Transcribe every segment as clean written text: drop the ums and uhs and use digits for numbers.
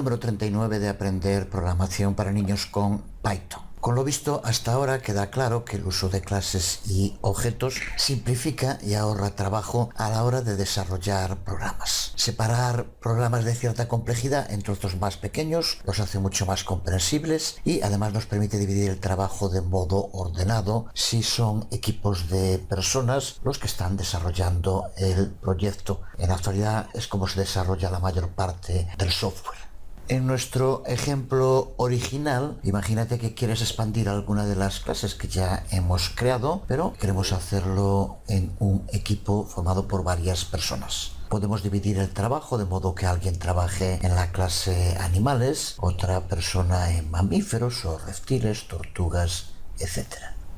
número 39 de aprender programación para niños con Python. Con lo visto hasta ahora queda claro que el uso de clases y objetos simplifica y ahorra trabajo a la hora de desarrollar programas. Separar programas de cierta complejidad en trozos más pequeños los hace mucho más comprensibles y además nos permite dividir el trabajo de modo ordenado si son equipos de personas los que están desarrollando el proyecto. En la actualidad es como se desarrolla la mayor parte del software. En nuestro ejemplo original, imagínate que quieres expandir alguna de las clases que ya hemos creado, pero queremos hacerlo en un equipo formado por varias personas. Podemos dividir el trabajo de modo que alguien trabaje en la clase animales, otra persona en mamíferos o reptiles, tortugas, etc.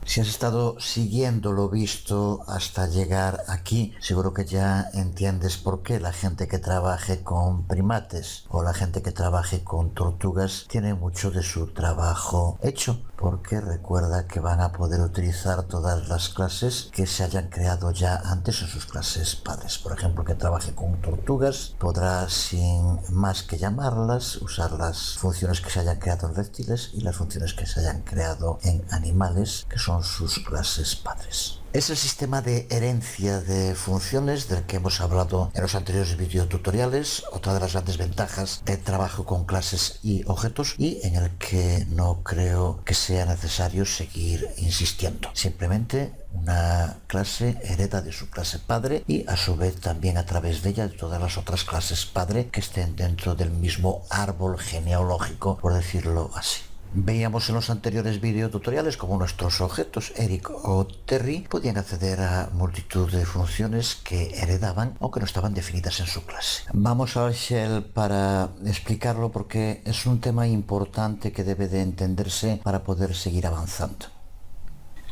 Si has estado siguiendo lo visto hasta llegar aquí, seguro que ya entiendes por qué la gente que trabaje con primates o la gente que trabaje con tortugas tiene mucho de su trabajo hecho, porque recuerda que van a poder utilizar todas las clases que se hayan creado ya antes en sus clases padres. Por ejemplo, que trabaje con tortugas podrá sin más que llamarlas usar las funciones que se hayan creado en reptiles y las funciones que se hayan creado en animales, que son sus clases padres. Es el sistema de herencia de funciones del que hemos hablado en los anteriores videotutoriales, otra de las grandes ventajas del trabajo con clases y objetos, y en el que no creo que sea necesario seguir insistiendo. Simplemente una clase hereda de su clase padre y a su vez también a través de ella de todas las otras clases padre que estén dentro del mismo árbol genealógico, por decirlo así. Veíamos en los anteriores videotutoriales cómo nuestros objetos, Eric o Terry, podían acceder a multitud de funciones que heredaban aunque no estaban definidas en su clase. Vamos a Shell para explicarlo porque es un tema importante que debe de entenderse para poder seguir avanzando.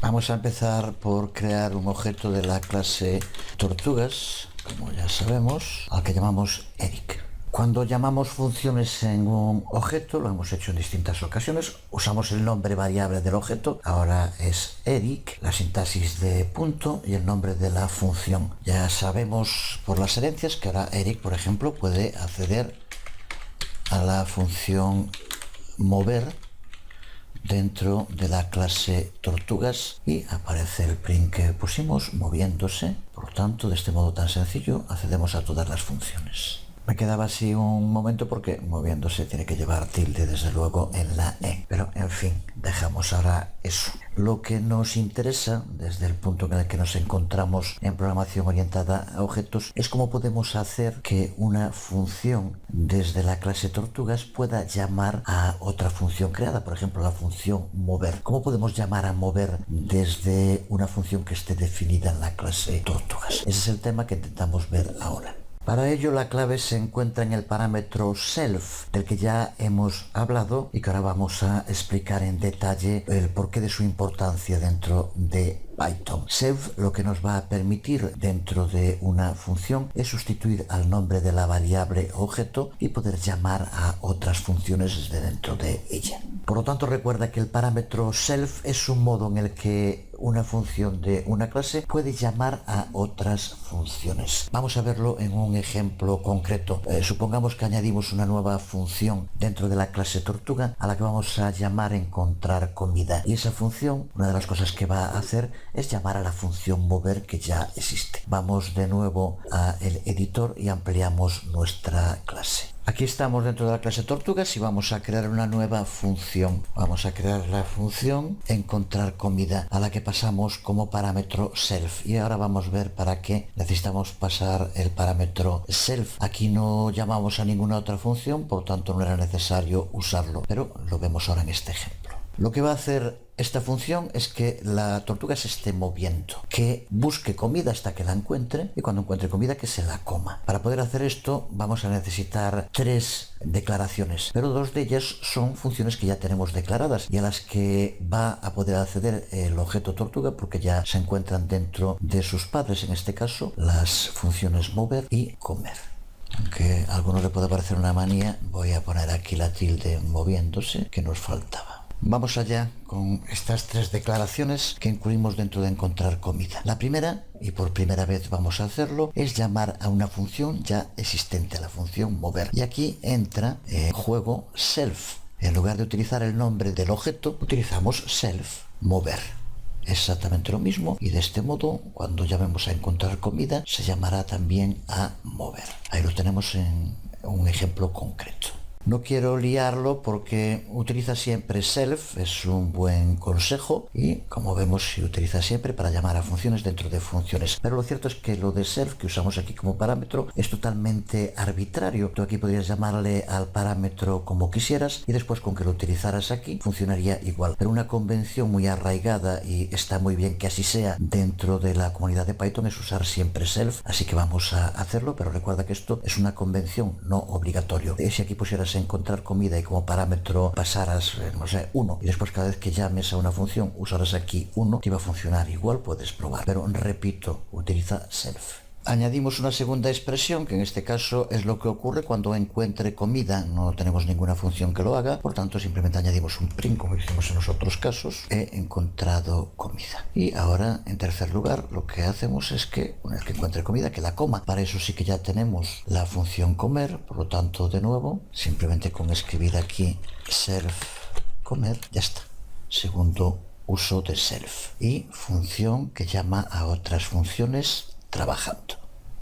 Vamos a empezar por crear un objeto de la clase tortugas, como ya sabemos, al que llamamos Eric. Cuando llamamos funciones en un objeto, lo hemos hecho en distintas ocasiones, usamos el nombre variable del objeto, ahora es Eric, la sintaxis de punto y el nombre de la función. Ya sabemos por las herencias que ahora Eric, por ejemplo, puede acceder a la función mover dentro de la clase tortugas y aparece el print que pusimos moviéndose. Por lo tanto, de este modo tan sencillo accedemos a todas las funciones. Me quedaba así un momento porque moviéndose tiene que llevar tilde desde luego en la E. Pero en fin, dejamos ahora eso. Lo que nos interesa desde el punto en el que nos encontramos en programación orientada a objetos es cómo podemos hacer que una función desde la clase tortugas pueda llamar a otra función creada. Por ejemplo, la función mover. ¿Cómo podemos llamar a mover desde una función que esté definida en la clase tortugas? Ese es el tema que intentamos ver ahora. Para ello la clave se encuentra en el parámetro self, del que ya hemos hablado y que ahora vamos a explicar en detalle el porqué de su importancia dentro de Python. Self lo que nos va a permitir dentro de una función es sustituir al nombre de la variable objeto y poder llamar a otras funciones desde dentro de ella. Por lo tanto, recuerda que el parámetro self es un modo en el que una función de una clase puede llamar a otras funciones. Vamos a verlo en un ejemplo concreto. Supongamos que añadimos una nueva función dentro de la clase tortuga a la que vamos a llamar encontrar comida. Y esa función, una de las cosas que va a hacer es llamar a la función mover que ya existe. Vamos de nuevo al editor y ampliamos nuestra clase. Aquí estamos dentro de la clase tortugas y vamos a crear una nueva función. Vamos a crear la función encontrar comida a la que pasamos como parámetro self. Y ahora vamos a ver para qué necesitamos pasar el parámetro self. Aquí no llamamos a ninguna otra función, por lo tanto no era necesario usarlo, pero lo vemos ahora en este ejemplo. Lo que va a hacer esta función es que la tortuga se esté moviendo, que busque comida hasta que la encuentre y cuando encuentre comida que se la coma. Para poder hacer esto vamos a necesitar 3 declaraciones, pero 2 de ellas son funciones que ya tenemos declaradas y a las que va a poder acceder el objeto tortuga porque ya se encuentran dentro de sus padres, en este caso las funciones mover y comer. Aunque a algunos le puede parecer una manía, voy a poner aquí la tilde moviéndose que nos faltaba. Vamos allá con estas tres declaraciones que incluimos dentro de encontrar comida. La primera, y por primera vez vamos a hacerlo, es llamar a una función ya existente, la función mover. Y aquí entra en juego self. En lugar de utilizar el nombre del objeto, utilizamos self, mover. Exactamente lo mismo, y de este modo, cuando llamemos a encontrar comida, se llamará también a mover. Ahí lo tenemos en un ejemplo concreto. No quiero liarlo porque utiliza siempre self, es un buen consejo, y como vemos se utiliza siempre para llamar a funciones dentro de funciones. Pero lo cierto es que lo de self que usamos aquí como parámetro es totalmente arbitrario. Tú aquí podrías llamarle al parámetro como quisieras y después con que lo utilizaras aquí funcionaría igual. Pero una convención muy arraigada, y está muy bien que así sea dentro de la comunidad de Python, es usar siempre self, así que vamos a hacerlo, pero recuerda que esto es una convención, no obligatorio. Si aquí pusieras encontrar comida y como parámetro pasaras, no sé, 1, y después cada vez que llames a una función usaras aquí 1, te iba a funcionar igual, puedes probar. Pero repito, utiliza self. Añadimos una segunda expresión, que en este caso es lo que ocurre cuando encuentre comida. No tenemos ninguna función que lo haga, por tanto simplemente añadimos un print, como hicimos en los otros casos, he encontrado comida. Y ahora, en tercer lugar, lo que hacemos es que, una vez que encuentre comida, que la coma. Para eso sí que ya tenemos la función comer, por lo tanto, de nuevo, simplemente con escribir aquí self comer, ya está. Segundo uso de self. Y función que llama a otras funciones trabajando.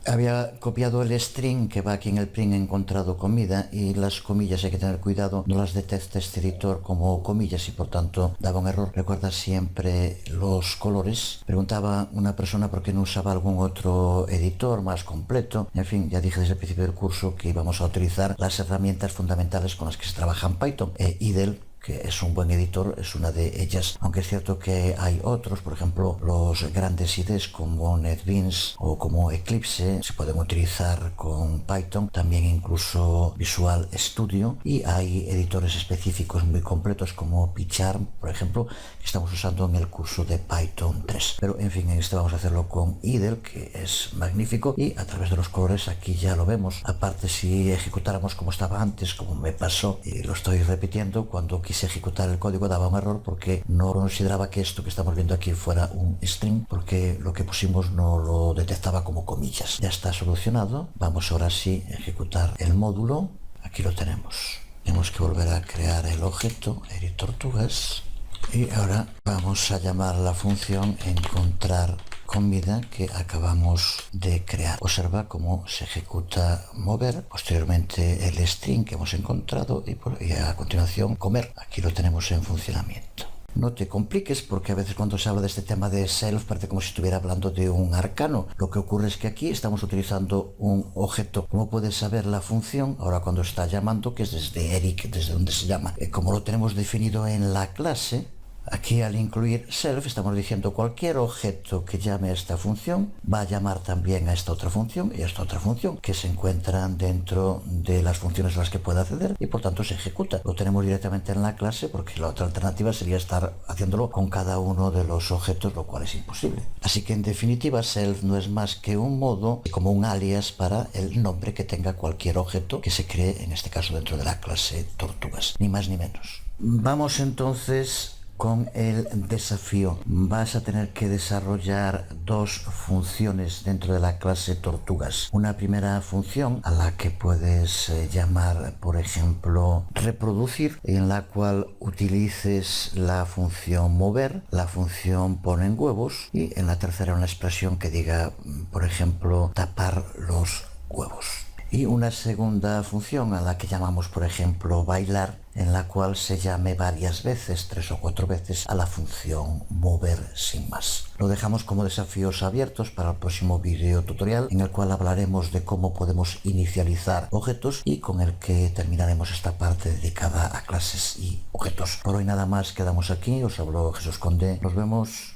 Había copiado el string que va aquí en el print he encontrado comida, y las comillas hay que tener cuidado, no las detecta este editor como comillas y por tanto daba un error. Recuerda siempre los colores. Preguntaba una persona por qué no usaba algún otro editor más completo. En fin, ya dije desde el principio del curso que íbamos a utilizar las herramientas fundamentales con las que se trabaja en Python. IDLE, que es un buen editor, es una de ellas, aunque es cierto que hay otros, por ejemplo los grandes IDEs como NetBeans o como Eclipse se pueden utilizar con Python, también incluso Visual Studio, y hay editores específicos muy completos como PyCharm, por ejemplo, que estamos usando en el curso de Python 3. Pero en fin, en este vamos a hacerlo con IDLE, que es magnífico, y a través de los colores aquí ya lo vemos. Aparte, si ejecutáramos como estaba antes, como me pasó, y lo estoy repitiendo, cuando quise ejecutar el código daba un error porque no consideraba que esto que estamos viendo aquí fuera un string, porque lo que pusimos no lo detectaba como comillas. Ya está solucionado. Vamos ahora sí a ejecutar el módulo. Aquí lo tenemos. Tenemos que volver a crear el objeto edit tortugas, y ahora vamos a llamar a la función encontrar comida que acabamos de crear. Observa cómo se ejecuta mover, posteriormente el string que hemos encontrado, y a continuación comer. Aquí lo tenemos en funcionamiento. No te compliques, porque a veces cuando se habla de este tema de self parece como si estuviera hablando de un arcano. Lo que ocurre es que aquí estamos utilizando un objeto. ¿Cómo puedes saber la función ahora cuando está llamando, que es desde Eric, desde donde se llama? Como lo tenemos definido en la clase, aquí al incluir self estamos diciendo cualquier objeto que llame a esta función va a llamar también a esta otra función y a esta otra función, que se encuentran dentro de las funciones a las que puede acceder, y por tanto se ejecuta. Lo tenemos directamente en la clase, porque la otra alternativa sería estar haciéndolo con cada uno de los objetos, lo cual es imposible. Así que en definitiva self no es más que un modo, como un alias para el nombre que tenga cualquier objeto que se cree, en este caso dentro de la clase tortugas, ni más ni menos. Vamos entonces con el desafío. Vas a tener que desarrollar dos funciones dentro de la clase tortugas. Una primera función a la que puedes llamar, por ejemplo, reproducir, en la cual utilices la función mover, la función ponen huevos, y en la tercera una expresión que diga, por ejemplo, tapar los huevos. Y una segunda función a la que llamamos, por ejemplo, bailar, en la cual se llame varias veces, 3 o 4 veces, a la función mover sin más. Lo dejamos como desafíos abiertos para el próximo video tutorial, en el cual hablaremos de cómo podemos inicializar objetos y con el que terminaremos esta parte dedicada a clases y objetos. Por hoy nada más, quedamos aquí. Os habló Jesús Conde. Nos vemos.